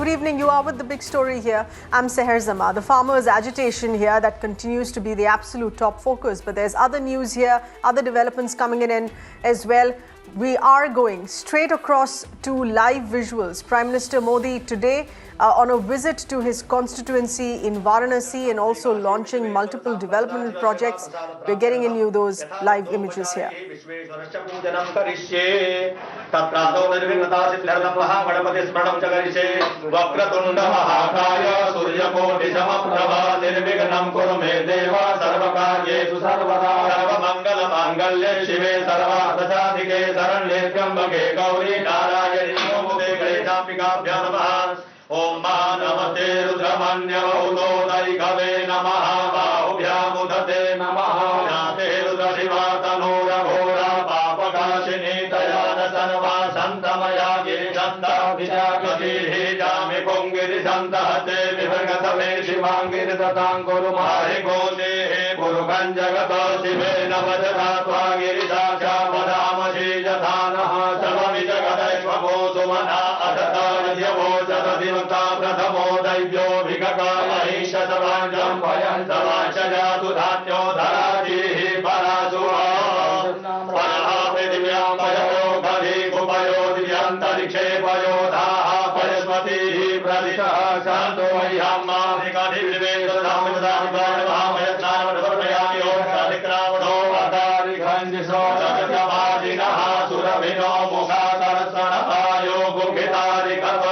Good evening. You are with the big story here. I'm Seher Zama. The farmers' agitation here that continues to be the absolute top focus. But there's other news here, other developments coming in as well. We are going straight across to live visuals. Prime Minister Modi today on a visit to his constituency in Varanasi and also launching multiple development projects. We're getting in you those live images here. ओम नमस्ते रुद्रमन्यवौदोदैकवे नमः बाहुभ्यामुदते नमः नाते रुद्रशिवातनूरघोरा पापकाशिनी दयान सर्वा सन्तमया गिरिशन्ताभिजागतिः जामि पुङ्गिरिशन्तहते विभगतमे शिवाङ्गिरिदतां कुरु माहि गोदेः पुरुषं जगतो शिवेन वजधात्वा गिरिदाक्षा वदामसि यथानः सर्वमि जगदैश्वभो सुमना प्रथमो दैव्यो भिगकामहिष सर्वाञ्जं भयं सर्वांशजातु धान्यो धराजिः परासुः परः पृथिव्यां पयो गधी कुपयो दिव्यान्तरिक्षे पयो धाः पयस्पतिः प्रदिशः शान्तो मह्यं मामिकाधिविवेकधामयस्नानमनुवर्पयामि ओं शालिक्रावणो अकारिघञ्जिषो सत्यवादिनः सुरभिनो मुखातरसणपायो गुंखितारिकतो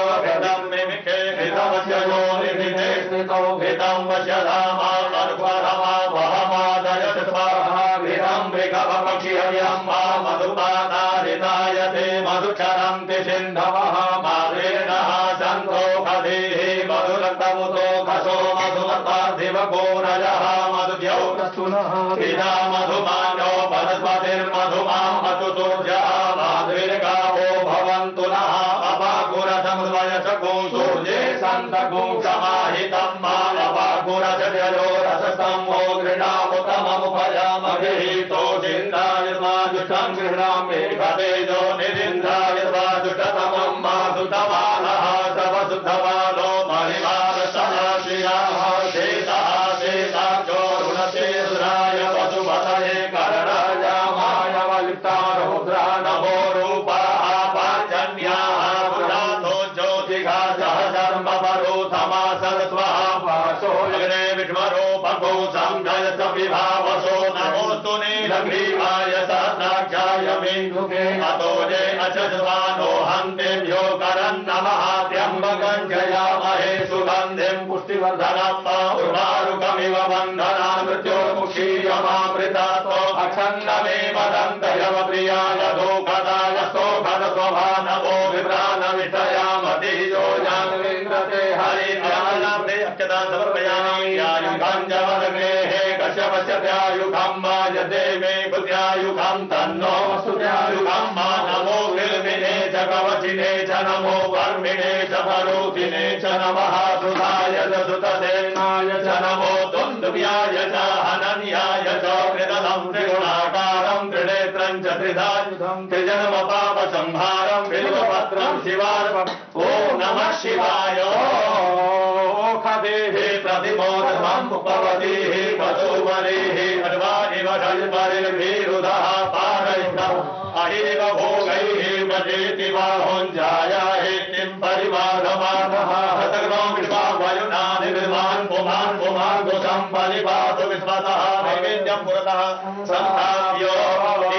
मधुक्षरन्ति सिन्धवः मारेणः सन्तो खदेः मधुरक्तमुतो खसो मधुमतार्धिवगोरजः मधुद्यौ प्रस्तुनः पिता मधुमानो वनस्पतिर्मधुमां मतुतुर्जः माधुर्गावो भवन्तु नः अपाकुरसमुद्वयसगो सूर्ये सन्तगो समाहितं मानवाकुरसजयो रसस्तम्भो गृणामुतममुपयामभिः तोषिन्दाय स्वाजुषं गृह्णामि भवेजो निरिन्दाय स्वाजुषतमं मासुतमानः सर्वशुद्धवानो महिमारसनाश्रियाः शेषः शेषाख्यो ऋणशेषराय वसुमतये करणायामाय वलिप्ता रुद्रा नभो रूपाः पाञ्चन्याः पुरातो ज्योतिघा सहधर्मपरोधमा सरस्वः वासो लग्ने विष्मरो भगो संघयस विभावसो नमोऽस्तु नीलग्रीवाय सहस्राक्षाय मेघुके अतोजे अचस्वानो हन्तेभ्यो करन्नमः त्र्यम्बकं जयामहे सुगन्धिं पुष्टिवर्धनं उर्वारुकमिव बन्धनान् मृत्योर्मुक्षीयमामृतातो अक्षन्नमेव दन्तयव प्रियाय दोषदाय स्तोषदस्वभा नमो विभ्राणविषयामतिजो जानवेन्द्रते हरिद्रालब्धे अक्षतां समर्पयामि यायुधं जवदग्नेः कश्यपस्य त्यायुधं मायते मे बुद्ध्यायुधं तन्नो सुत्यायुधं मा नमो विल्मिने च कवचिने च नमो वर्मिणे च परोधिने च नमः सुधाय च सुतसेनाय च नमो दुन्दुभ्याय च हनन्याय च कृतलं त्रिगुणाकारं त्रिनेत्रं च त्रिधायुधं त्रिजन्मपापसंहारं बिल्वपत्रं शिवार्पणम् ॐ नमः शिवाय खदेः प्रतिमोदमं उपवदेः वसुवरेः अड्वानिव षड्परिर्भिरुधः पारयितम् अहिरिव भोगैः वजेति बाहुञ्जायाहेतिं परिवारमानः हतग्नो विश्वावयुनानि विद्वान् पुमान् पुमान् परिपातु विस्मतः नैवेद्यं पुरतः संस्थाप्यो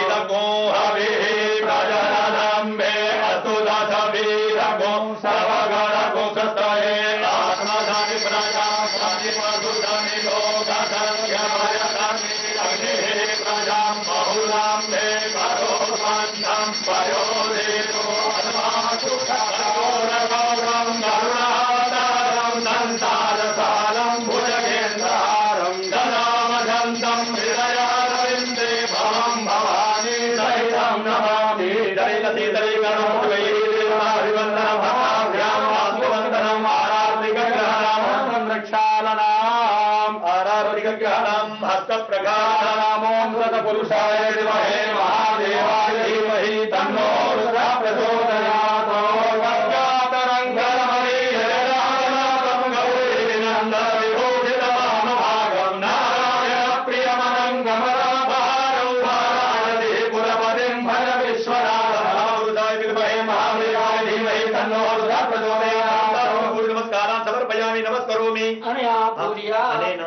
इदगो हविः प्रजननं मे अस्तु दशवीरगो सर्वगणगो सस्तये आत्मधानि प्रजानि पशुधानि लोकसंख्यमयधानि अग्निः प्रजां बहुलां मे करो पञ्चं पयोदेतो अस्मासु कठोरगौरं करुणातारं संसारसारं भुजगेन्द्रारं ददामधन्तं हृदयारविन्दे भवं भवानी सहितं नमामि दैलतीतरीकरणं आराधिकग्रहणाम् हस्तप्रकाशनामों सतपुरुषाय विद्महे महादेवाय धीमहि तन्नो रुद्रः प्रचोदयात्। अनया पूजया अनेन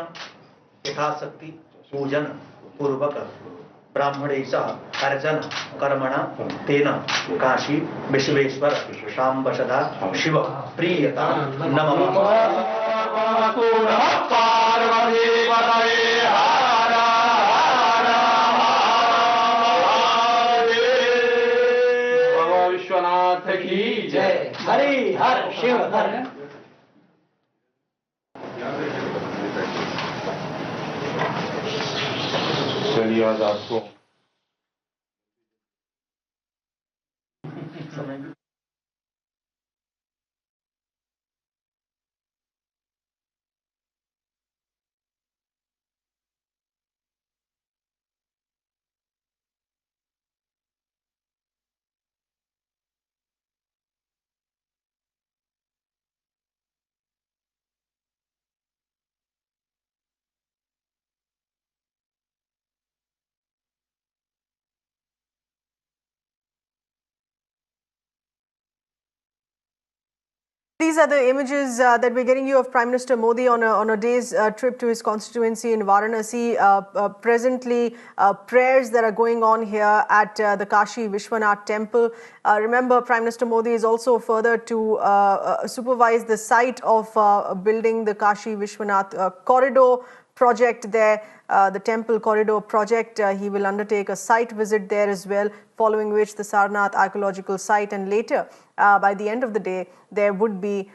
यथाशक्ति पूजन पूर्वक ब्राह्मणेश अर्जन कर्मण तेन काशी विश्वेश्वर शाम्बसदा शिव प्रीयता नमः। पार्वती पतये हर हर महादेव। बाबा विश्वनाथ की जय। हरि हर शिव हर। चलिए आज आपको These are the images that we're getting you of Prime Minister Modi on a day's trip to his constituency in Varanasi. Presently, prayers that are going on here at the Kashi Vishwanath temple. Remember, Prime Minister Modi is also further to supervise the site of building the Kashi Vishwanath corridor project there, the temple corridor project. He will undertake a site visit there as well, following which the Sarnath archaeological site, and later by the end of the day there would be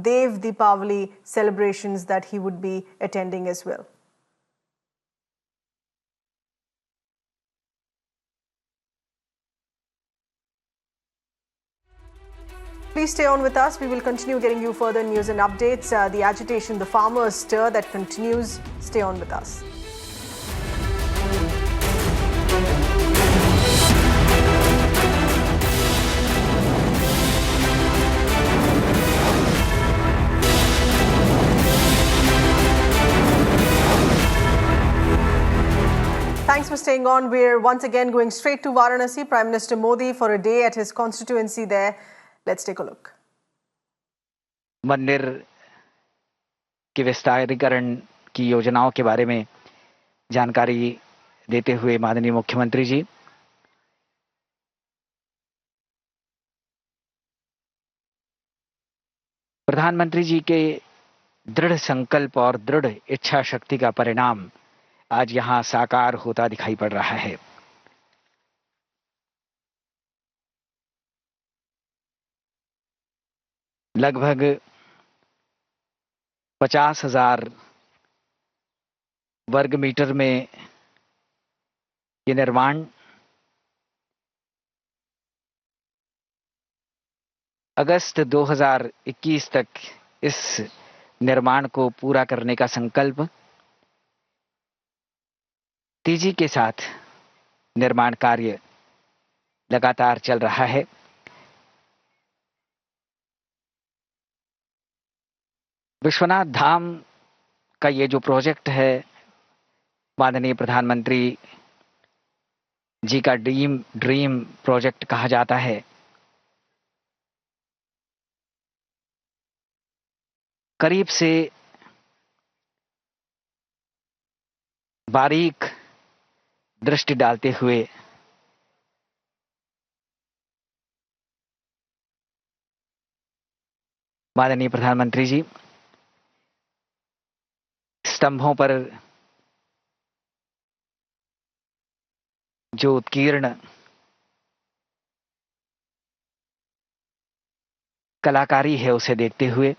Dev Deepavali celebrations that he would be attending as well. Please stay on with us. We will continue getting you further news and updates. The agitation, the farmers' stir that continues. Stay on with us. Thanks for staying on. We're once again going straight to Varanasi. Prime Minister Modi for a day at his constituency there. Let's take a look. मंदिर के विस्तारीकरण की योजनाओं के बारे में जानकारी देते हुए माननीय मुख्यमंत्री जी प्रधानमंत्री जी के दृढ़ संकल्प और दृढ़ इच्छा शक्ति का परिणाम आज यहां साकार होता दिखाई पड़ रहा है। लगभग 50,000 वर्ग मीटर में ये निर्माण अगस्त 2021 तक इस निर्माण को पूरा करने का संकल्प तेजी के साथ निर्माण कार्य लगातार चल रहा है। विश्वनाथ धाम का ये जो प्रोजेक्ट है माननीय प्रधानमंत्री जी का ड्रीम प्रोजेक्ट कहा जाता है। करीब से बारीक दृष्टि डालते हुए माननीय प्रधानमंत्री जी स्तंभों पर जो उत्कीर्ण कलाकारी है उसे देखते हुए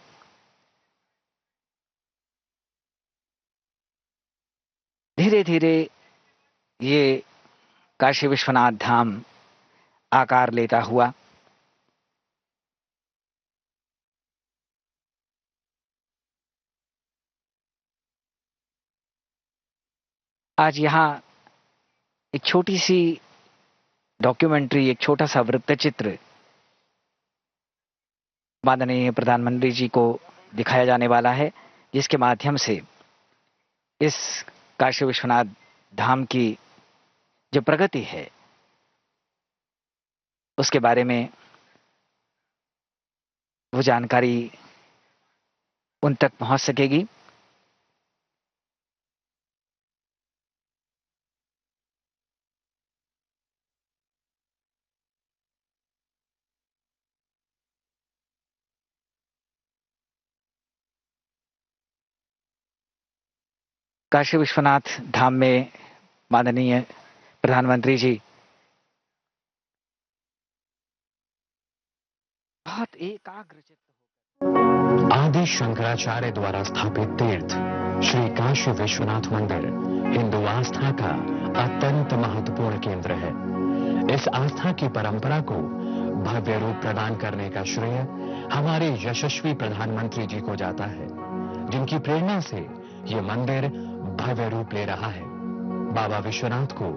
धीरे धीरे ये काशी विश्वनाथ धाम आकार लेता हुआ आज यहाँ एक छोटी सी डॉक्यूमेंट्री, एक छोटा सा वृत्तचित्र माननीय प्रधानमंत्री जी को दिखाया जाने वाला है, जिसके माध्यम से इस काशी विश्वनाथ धाम की जो प्रगति है उसके बारे में वो जानकारी उन तक पहुंच सकेगी। काशी विश्वनाथ धाम में माननीय प्रधानमंत्री जी बहुत एकाग्रचित्त आदि शंकराचार्य द्वारा स्थापित तीर्थ श्री काशी विश्वनाथ मंदिर हिंदू आस्था का अत्यंत महत्वपूर्ण केंद्र है। इस आस्था की परंपरा को भव्य रूप प्रदान करने का श्रेय हमारे यशस्वी प्रधानमंत्री जी को जाता है, जिनकी प्रेरणा से ये मंदिर भव्य रूप ले रहा है। बाबा विश्वनाथ को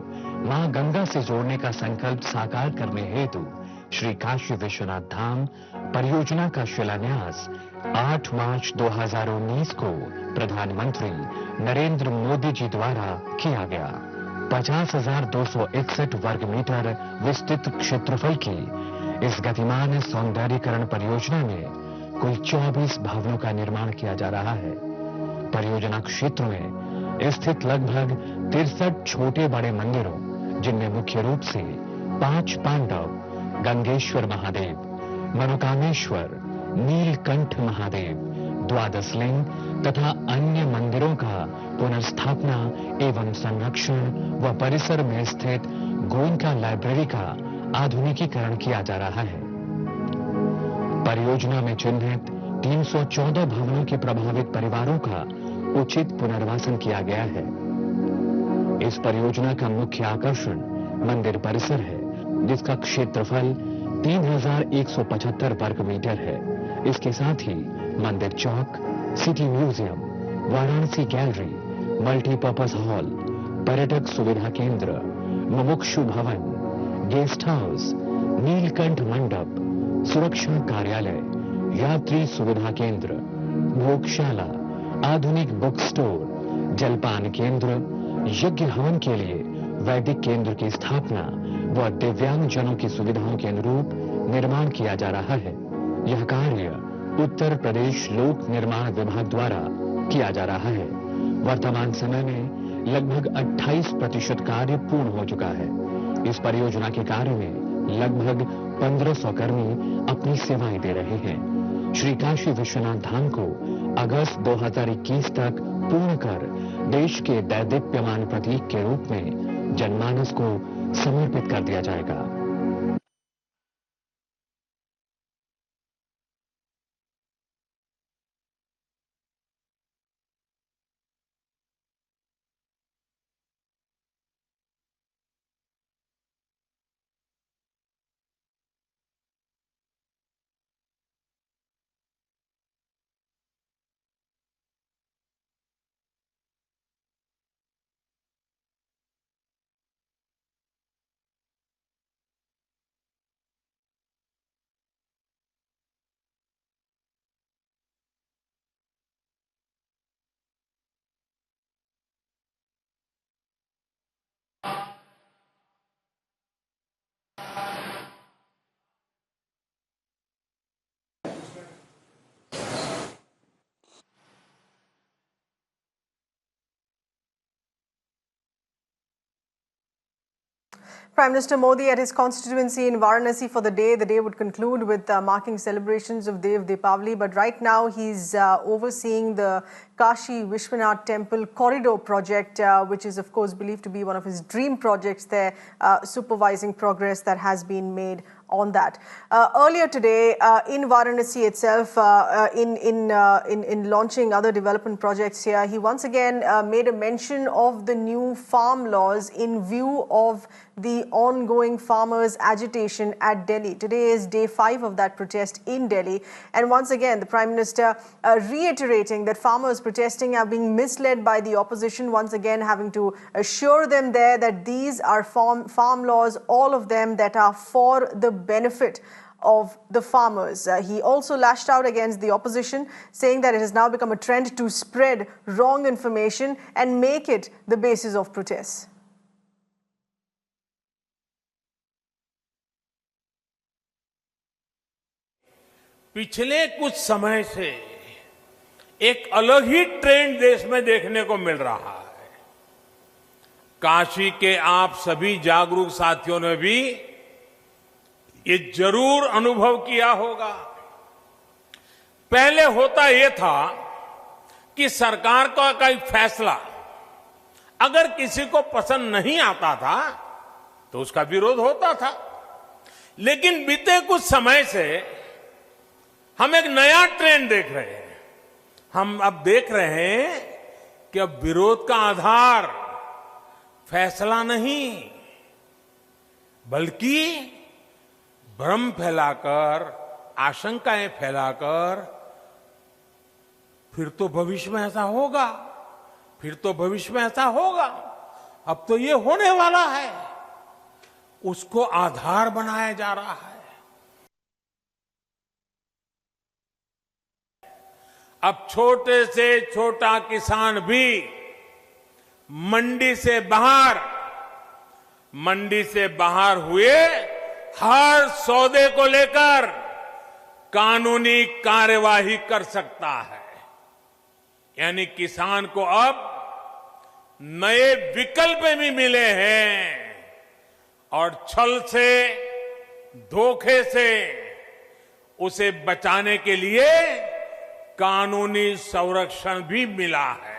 मां गंगा से जोड़ने का संकल्प साकार करने हेतु श्री काशी विश्वनाथ धाम परियोजना का शिलान्यास 8 मार्च 2019 को प्रधानमंत्री नरेंद्र मोदी जी द्वारा किया गया। 50,261 वर्ग मीटर विस्तृत क्षेत्रफल की इस गतिमान सौंदर्यीकरण परियोजना में कुल 24 भवनों का निर्माण किया जा रहा है। परियोजना क्षेत्र में स्थित लगभग 63 छोटे बड़े मंदिरों, जिनमें मुख्य रूप से 5 पांडव, गंगेश्वर महादेव, मनोकामेश्वर, नीलकंठ महादेव, द्वादश लिंग तथा अन्य मंदिरों का पुनर्स्थापना एवं संरक्षण व परिसर में स्थित गोइंका लाइब्रेरी का आधुनिकीकरण किया जा रहा है। परियोजना में चिन्हित 314 भवनों के प्रभावित परिवारों का उचित पुनर्वासन किया गया है। इस परियोजना का मुख्य आकर्षण मंदिर परिसर है, जिसका क्षेत्रफल 3,175 वर्ग मीटर है। इसके साथ ही Mandir Chowk, city museum, Varanasi gallery, multipurpose hall, पर्यटक सुविधा केंद्र, मुमुक्षु भवन, गेस्ट हाउस, नीलकंठ मंडप, सुरक्षा कार्यालय, यात्री सुविधा केंद्र, भोगशाला, आधुनिक बुक स्टोर, जलपान केंद्र, यज्ञ हवन के लिए वैदिक केंद्र की स्थापना व दिव्यांग जनों की सुविधाओं के अनुरूप निर्माण किया जा रहा है। यह कार्य उत्तर प्रदेश लोक निर्माण विभाग द्वारा किया जा रहा है। वर्तमान समय में लगभग 28% कार्य पूर्ण हो चुका है। इस परियोजना के कार्य में लगभग 1500 कर्मी अपनी सेवाएं दे रहे हैं। श्री काशी विश्वनाथ धाम को अगस्त 2021 तक पूर्ण कर देश के दैदीप्यमान प्रतीक के रूप में जनमानस को समर्पित कर दिया जाएगा। Prime Minister Modi at his constituency in Varanasi for the day. The day would conclude with marking celebrations of Dev Deepavali. But right now he's overseeing the Kashi Vishwanath Temple Corridor project, which is of course believed to be one of his dream projects there, supervising progress that has been made on that. Earlier today, in Varanasi itself, in launching other development projects here, he once again made a mention of the new farm laws in view of the ongoing farmers' agitation at Delhi. Today is day 5 of that protest in Delhi, and once again the Prime Minister reiterating that farmers protesting are being misled by the opposition, once again having to assure them there that these are farm laws, all of them that are for the benefit of the farmers. He also lashed out against the opposition, saying that it has now become a trend to spread wrong information and make it the basis of protests. पिछले कुछ समय से एक अलग ही trend देश में देखने को मिल रहा है। काशी के आप सभी जागरूक साथियों ने भी ये जरूर अनुभव किया होगा। पहले होता यह था कि सरकार का कोई फैसला अगर किसी को पसंद नहीं आता था तो उसका विरोध होता था, लेकिन बीते कुछ समय से हम एक नया ट्रेंड देख रहे हैं। हम अब देख रहे हैं कि अब विरोध का आधार फैसला नहीं, बल्कि भ्रम फैलाकर, आशंकाएं फैलाकर फिर तो भविष्य में ऐसा होगा, फिर तो भविष्य में ऐसा होगा, अब तो ये होने वाला है, उसको आधार बनाया जा रहा है। अब छोटे से छोटा किसान भी मंडी से बाहर हुए हर सौदे को लेकर कानूनी कार्यवाही कर सकता है। यानी किसान को अब नए विकल्प भी मिले हैं और छल से, धोखे से उसे बचाने के लिए कानूनी संरक्षण भी मिला है।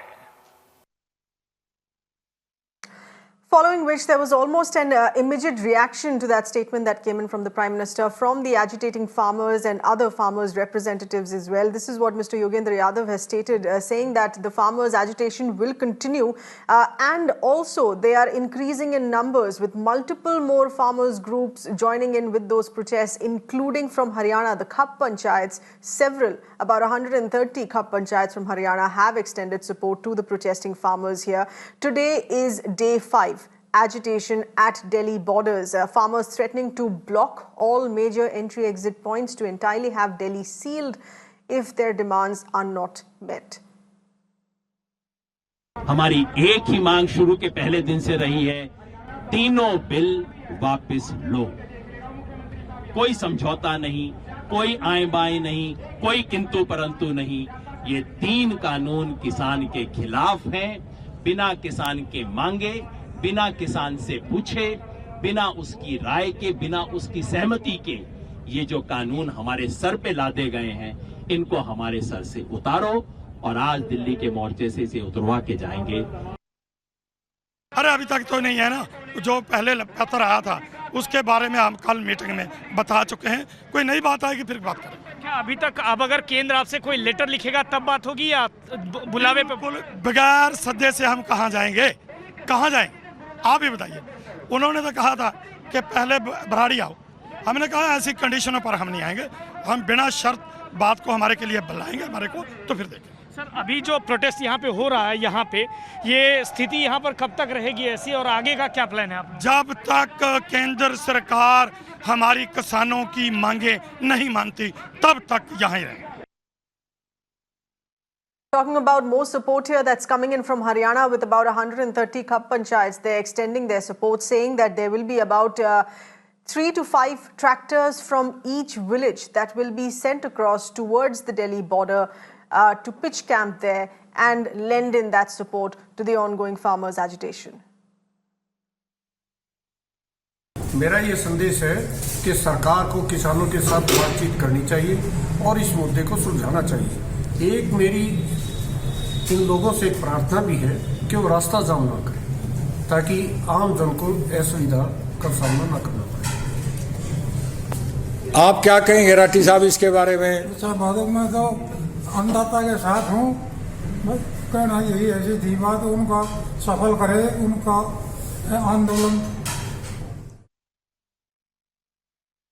Following which, there was almost an immediate reaction to that statement that came in from the Prime Minister, from the agitating farmers and other farmers' representatives as well. This is what Mr. Yogendra Yadav has stated, saying that the farmers' agitation will continue and also they are increasing in numbers, with multiple more farmers' groups joining in with those protests, including from Haryana. The Khap Panchayats, about 130 Khap Panchayats from Haryana have extended support to the protesting farmers here. Today is day 5. Agitation at Delhi borders. Farmers threatening to block all major entry-exit points to entirely have Delhi sealed if their demands are not met. हमारी एक ही मांग शुरू के पहले दिन से रही है, तीनों बिल वापस लो। कोई समझौता नहीं, कोई आए बाएं नहीं, कोई किंतु परंतु नहीं। ये 3 कानून किसान के खिलाफ हैं, बिना किसान के मांगे, बिना किसान से पूछे, बिना उसकी राय के, बिना उसकी सहमति के ये जो कानून हमारे सर पे लादे गए हैं, इनको हमारे सर से उतारो और आज दिल्ली के मोर्चे से इसे उतरवा के जाएंगे। अरे अभी तक तो नहीं है ना, जो पहले पत्र आया था उसके बारे में हम कल मीटिंग में बता चुके हैं। कोई नई बात आएगी फिर बात करेंगे। क्या अभी तक, अब अगर केंद्र आपसे कोई लेटर लिखेगा तब बात होगी या बुलावे पे? बगैर सद्दे से हम कहाँ जाएंगे, कहाँ जाएंगे आप ही बताइए। उन्होंने तो कहा था कि पहले भराड़ी आओ, हमने कहा ऐसी कंडीशनों पर हम नहीं आएंगे, हम बिना शर्त बात को हमारे के लिए बुलाएंगे हमारे को, तो फिर देखेंगे। सर, अभी जो प्रोटेस्ट यहाँ पे हो रहा है, यहाँ पे ये स्थिति यहाँ पर कब तक रहेगी ऐसी, और आगे का क्या प्लान है आप? जब तक केंद्र सरकार हमारी किसानों की मांगे नहीं मानती तब तक यहाँ ही रहेंगे। Talking about more support here that's coming in from Haryana, with about 130 Khap Panchayats, they're extending their support, saying that there will be about 3 to 5 tractors from each village that will be sent across towards the Delhi border to pitch camp there and lend in that support to the ongoing farmers' agitation. मेरा ये संदेश है कि सरकार को किसानों के साथ बातचीत करनी चाहिए और इस मुद्दे को सुलझाना चाहिए। एक मेरी इन लोगों से एक प्रार्थना भी है कि वो रास्ता जाम ना करें, ताकि आम जन को असुविधा का सामना ना करना पड़े। आप क्या कहेंगे राठी साहब इसके बारे में? मैं तो अन्नदाता के साथ हूँ, बस कहना यही ऐसी थी बात, उनका सफल करे उनका आंदोलन।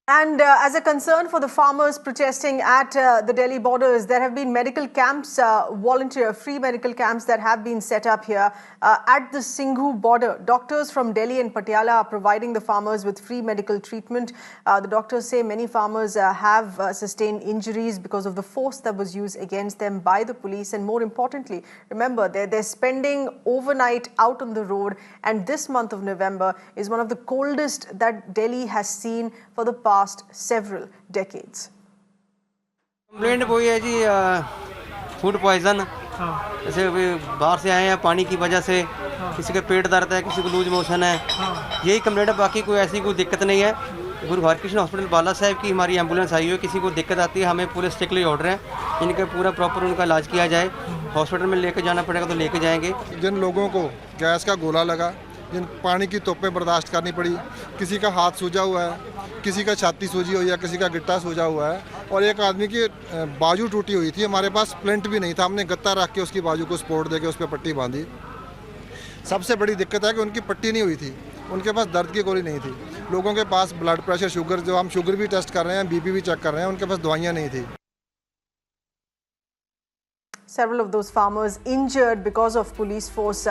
And as a concern for the farmers protesting at the Delhi borders, there have been medical camps, free medical camps that have been set up here at the Singhu border. Doctors from Delhi and Patiala are providing the farmers with free medical treatment. The doctors say many farmers have sustained injuries because of the force that was used against them by the police. And more importantly, remember, they're spending overnight out on the road. And this month of November is one of the coldest that Delhi has seen for the past several decades. Complaint वही है जी, food poison, जैसे अभी बाहर से आए हैं पानी की वजह से, किसी का पेट दर्द है, किसी को लूज मोशन है, यही कंप्लेंट है। बाकी कोई ऐसी कोई दिक्कत नहीं है। गुरु हरकृष्ण हॉस्पिटल बाला साहब की हमारी एम्बुलेंस आई हुई है। किसी को दिक्कत आती है हमें पूरे स्ट्रिक्टली ऑर्डर है इनका पूरा प्रॉपर उनका इलाज किया जाए। हॉस्पिटल में लेके जाना पड़ेगा तो लेके जाएंगे। जिन लोगों को गैस का गोला लगा, जिन पानी की तोपें बर्दाश्त करनी पड़ी, किसी का हाथ सूजा हुआ है, किसी का छाती सूजी हुई है, किसी का गिट्टा सूजा हुआ है और एक आदमी की बाजू टूटी हुई थी। हमारे पास प्लेंट भी नहीं था, हमने गत्ता रख के उसकी बाजू को सपोर्ट देके उस पर पट्टी बांधी। सबसे बड़ी दिक्कत है कि उनकी पट्टी नहीं हुई थी, उनके पास दर्द की गोली नहीं थी। लोगों के पास ब्लड प्रेशर, शुगर, जो हम शुगर भी टेस्ट कर रहे हैं, बीपी भी चेक कर रहे हैं, उनके पास दवाइयाँ नहीं थी। Several of those farmers injured because of police force.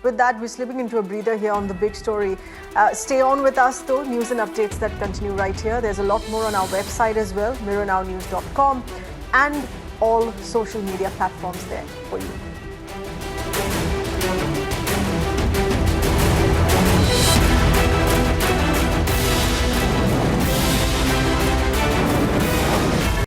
With that, we're slipping into a breather here on the big story. Stay on with us though, news and updates that continue right here. There's a lot more on our website as well, mirrornownews.com, and all social media platforms there for you.